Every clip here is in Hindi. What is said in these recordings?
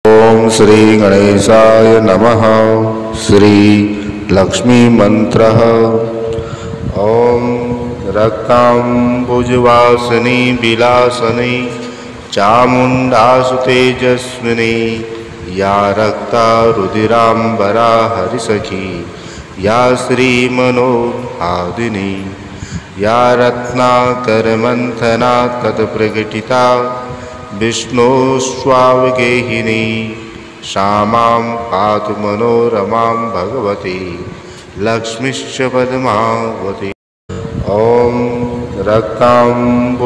ओम श्री गणेशाय नमः। श्री लक्ष्मी मंत्र। ओम रक्तांबुजवासिनी विलासनी चामुंडासु तेजस्विनी या रक्ता रुधिरांबरा हरिसखी या श्रीमनोहादिनी या रत्नाकरमंथना तत्प्रकटिता विष्णोस्वावगेहिनी श्यामां पातु मनोरमां भगवती लक्ष्मीश्च पद्मावती। ओम रक्तांबुजवासिनी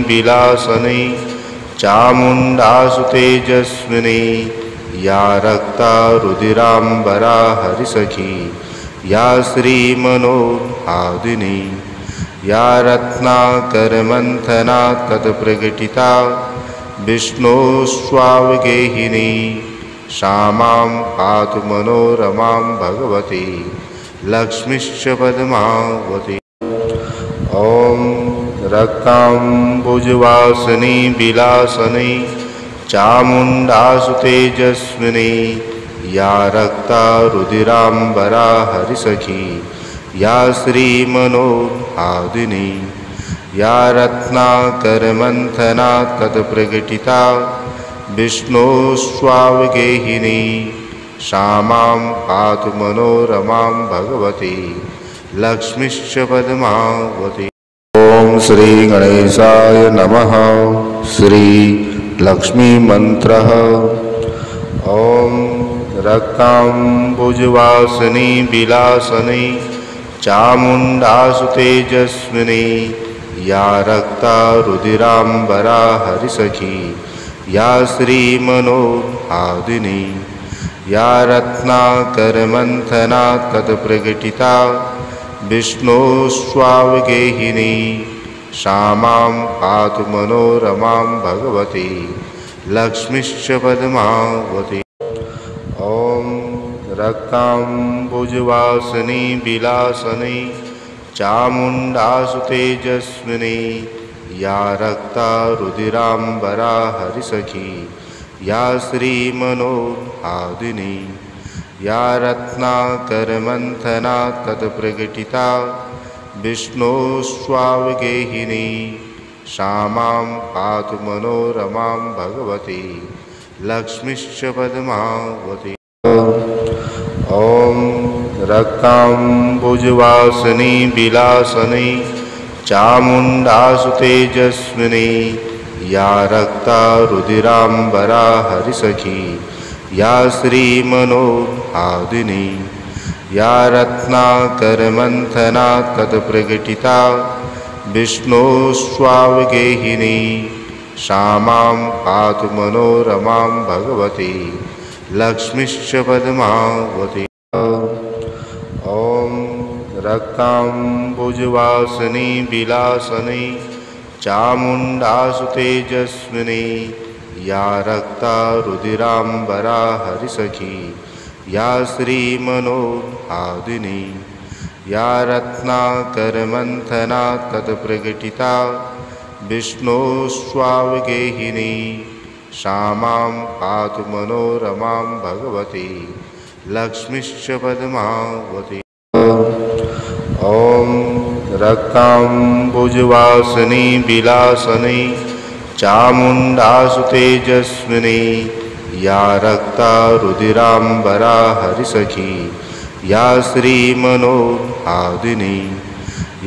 विलासनी चामुंडासु तेजस्विनी या रक्ता रुधिरांबरा हरिसखी या श्रीमनोहादिनी या रत्नाकरमंथना तत्प्रकटिता विष्णोस्वावगेहिनी श्यामां पातु मनोरमां भगवती लक्ष्मीश्च पद्मावती। ओम रक्तांबुजवासिनी विलासनी चामुंडासु तेजस्विनी या रक्ता रुधिरांबरा हरिसखी या श्रीमनोहादिनी या रत्नाकरमंथना तत्प्रकटिता विष्णोस्वावगेहिनी श्यामां पातु मनोरमां भगवती लक्ष्मीश्च पद्मावती। ओम श्री गणेशाय नमः। श्री लक्ष्मी मंत्र। ओम रक्तांबुजवासिनी विलासनी चामुंडासु तेजस्विनी या रक्ता रुधिरांबरा हरिसखी या श्रीमनोहादिनी या रत्नाकरमंथना तत्प्रकटिता विष्णोस्वावगेहिनी श्यामां पातु मनोरमां भगवती लक्ष्मीश्च पद्मावती। ओम रक्तांबुजवासिनी विलासनी चामुंडासु तेजस्विनी या रक्ता रुधिरांबरा हरिसखी या श्रीमनोहादिनी या रत्नाकरमंथना तत्प्रकटिता विष्णोस्वावगेहिनी श्यामां पातु मनोरमां भगवती लक्ष्मीश्च पद्मावती। ओम रक्तांबुजवासिनी विलासनी चामुंडासु तेजस्विनी या रक्ता रुधिरांबरा हरिसखी या श्रीमनोहादिनी या रत्नाकरमंथना तत्प्रकटिता विष्णोस्वावगेहिनी श्यामां पातु मनोरमां भगवती लक्ष्मीश्च पद्मावती। ओम रक्तांबुजवासिनी विलासनी चामुंडासु तेजस्विनी या रक्ता रुधिरांबरा हरिसखी या श्रीमनोहादिनी या रत्नाकरमंथना तत्प्रकटिता विष्णोस्वावगेहिनी श्यामां पातु मनोरमां भगवती लक्ष्मीश्च पद्मावती। ओम रक्तांबुजवासिनी विलासनी चामुंडासु तेजस्विनी या रक्ता रुधिरांबरा हरिसखी या श्रीमनोहादिनी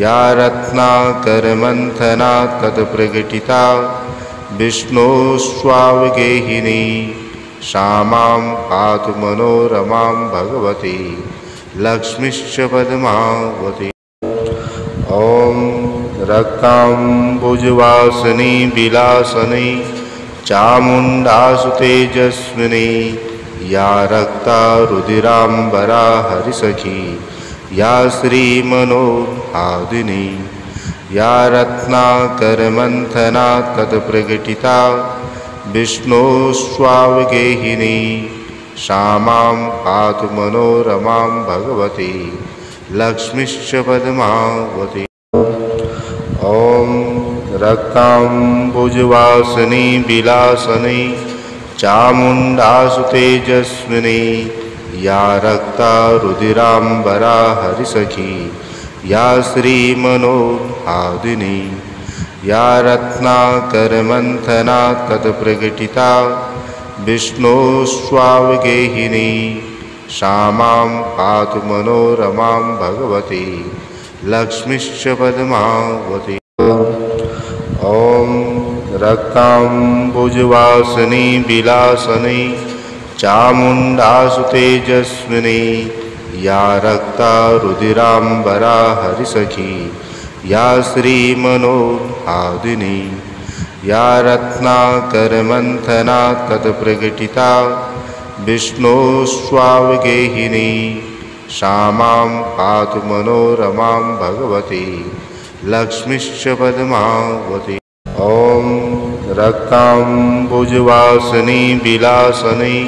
या रत्नाकरमंथना तत्प्रकटिता विष्णोस्वावगेहिनी श्यामां पातु मनोरमां भगवती लक्ष्मीश्च पद्मावती। ओम रक्तांबुजवासिनी विलासनी चामुंडासु तेजस्विनी या रक्ता रुधिरांबरा हरिसखी या श्रीमनोहादिनी या रत्नाकरमंथना तत्प्रकटिता विष्णोस्वावगेहिनी श्यामां पातु मनोरमां भगवती लक्ष्मीश्च पद्मावती। ओम रक्तांबुजवासिनी विलासनी चामुण्डासु तेजस्विनी या रक्ता रुधिराम्बरा हरिसखी या श्रीमनोहादिनी या रत्नाकरमन्थना तत्प्रकटिता विष्णोस्वावगेहिनी क्षामां पातु मनोरमां भगवती लक्ष्मीश्च पद्मावती। ॐ रक्ताम्बुजवासिनी विलासनी चामुण्डासु तेजस्विनी या रक्ता रुधिराम्बरा हरिसखी या श्रीमनोहादिनी या रत्नाकरमन्थना तत्प्रकटिता विष्णोस्वावगेहिनी क्षामां पातु मनोरमां भगवती लक्ष्मीश्च पद्मावती। ॐ रक्ताम्बुजवासिनी विलासनी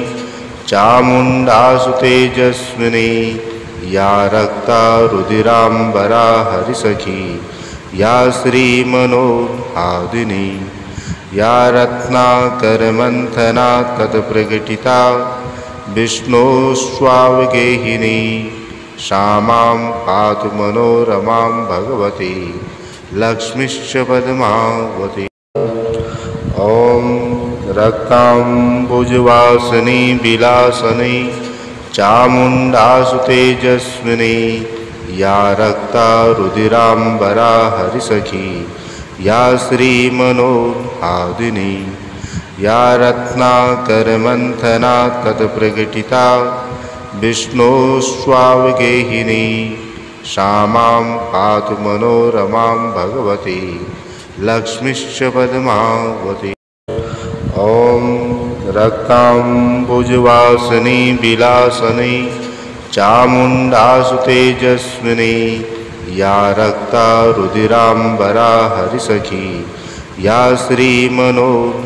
चामुण्डासु तेजस्विनी या रक्ता रुधिराम्बरा हरिसखी या श्रीमनोहादिनी या रत्नाकरमन्थना तत्प्रकटिता विष्णोस्वावगेहिनी क्षामां पातु मनोरमां भगवती लक्ष्मीश्च पद्मावती। ॐ रक्ताम्बुजवासिनी विलासनी चामुण्डासु तेजस्विनी या रक्ता रुधिराम्बरा हरिसखी या श्रीमनोहादिनी या रत्नाकरमन्थना तत्प्रकटिता विष्णोस्वावगेहिनी क्षामां पातु मनोरमां भगवती लक्ष्मीश्च पद्मावती। ॐ रक्ताम्बुजवासिनी विलासनी चामुण्डासु तेजस्विनी या रक्ता रुधिराम्बरा हरिसखी या श्रीमनोहादिनी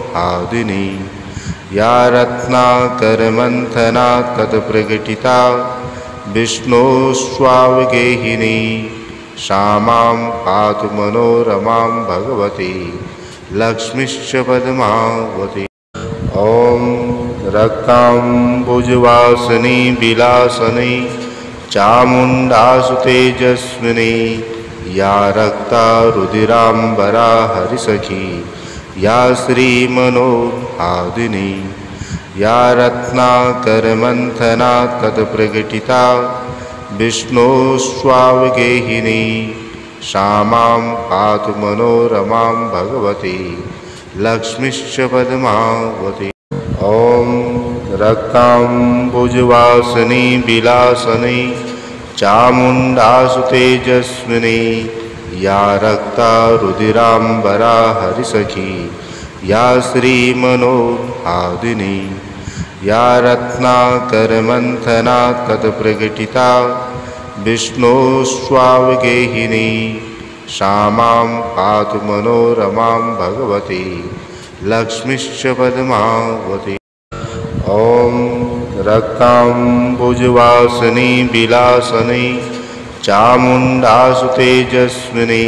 या रत्नाकरमन्थना तत्प्रकटिता विष्णोस्वावगेहिनी क्षामां पातु मनोरमां भगवती लक्ष्मीश्च पद्मावती। ॐ रक्ताम्बुजवासिनी विलासनी चामुण्डासु तेजस्विनी या रक्ता रुधिराम्बरा हरिसखी या श्रीमनोहादिनी या रत्नाकरमन्थना तत्प्रकटिता विष्णोस्वावगेहिनी क्षामां पातु मनोरमां भगवती लक्ष्मीश्च पद्मावती। ॐ रक्ताम्बुजवासिनी विलासनी चामुण्डासु तेजस्विनी या रक्ता रुधिराम्बरा हरिसखी या श्रीमनोहादिनी या रत्नाकरमन्थना तत्प्रकटिता विष्णोस्वावगेहिनी क्षामां पातु मनोरमां भगवती लक्ष्मीश्च पद्मावती। ॐ रक्ताम्बुजवासिनी विलासनी चामुण्डासु तेजस्विनी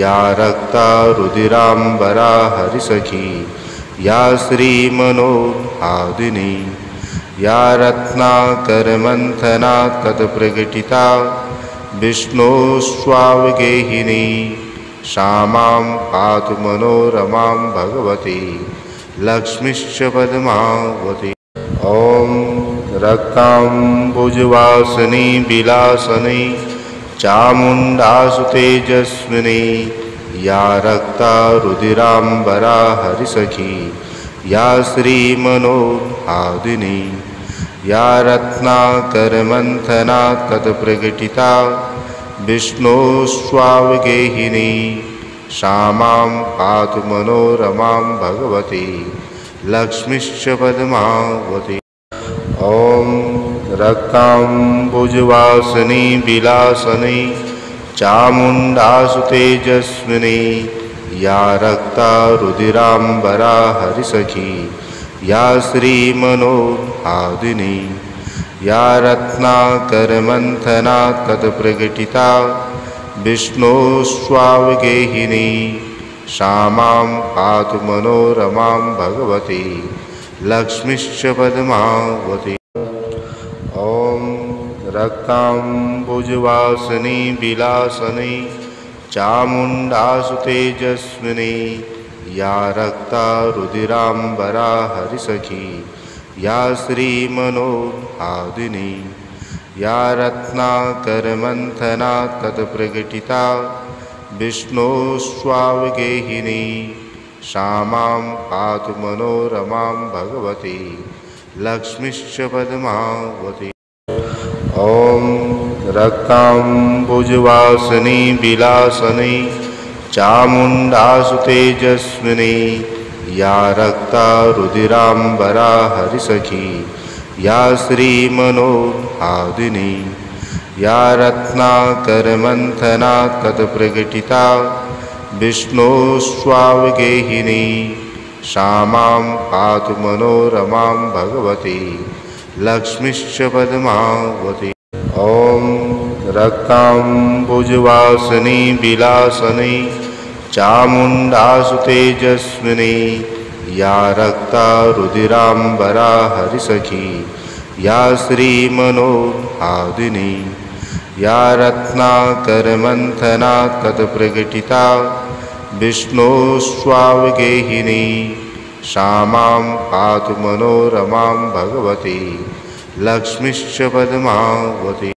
या रक्ता रुधिराम्बरा हरिसखी या श्रीमनोहादिनी या रत्नाकरमन्थना तत्प्रकटिता विष्णोस्वावगेहिनी क्षामां पातु मनोरमां भगवती लक्ष्मीश्च पद्मावती। ॐ रक्ताम्बुजवासिनी विलासनी चामुण्डासु तेजस्विनी या रक्ता रुधिराम्बरा हरिसखी या श्रीमनोहादिनी या रत्नाकरमन्थना तत्प्रकटिता विष्णोस्वावगेहिनी क्षामां पातु मनोरमां भगवती लक्ष्मीश्च पद्मावती। ॐ रक्ताम्बुजवासिनी विलासनी चामुण्डासु तेजस्विनी या रक्ता रुधिराम्बरा हरिसखी या श्रीमनोहादिनी या रत्नाकरमन्थना तत्प्रकटिता विष्णोस्वावगेहिनी क्षामां पातु मनोरमां भगवती लक्ष्मीश्च पद्मावती। ॐ रक्ताम्बुजवासिनी विलासिनी चामुण्डासु तेजस्विनी या रक्ता रुधिराम्बरा हरिसखी या श्रीमनोहादिनी या रत्नाकरमन्थना तत्प्रकटिता विष्णोस्वावगेहिनी श्यामां पातु मनोरमां भगवती लक्ष्मीश्च पद्मावती। ॐ रक्ताम्बुजवासिनी विलासिनी चामुण्डासु तेजस्विनी या रक्ता रुधिराम्बरा हरिसखी या श्रीमनोहादिनी या रत्नाकरमन्थना तत्प्रकटिता विष्णोस्वावगेहिनी श्यामां पातु मनोरमां भगवती लक्ष्मीश्च पद्मावती। ॐ रक्ताम्बुजवासिनी विलासिनी चामुण्डासु तेजस्विनी या रक्ता रुधिराम्बरा हरिसखी या श्रीमनोहादिनी या रत्नाकरमन्थना तत्प्रकटिता विष्णोस्वावगेहिनी श्यामां पातु मनोरमां भगवती लक्ष्मीश्च पद्मावती।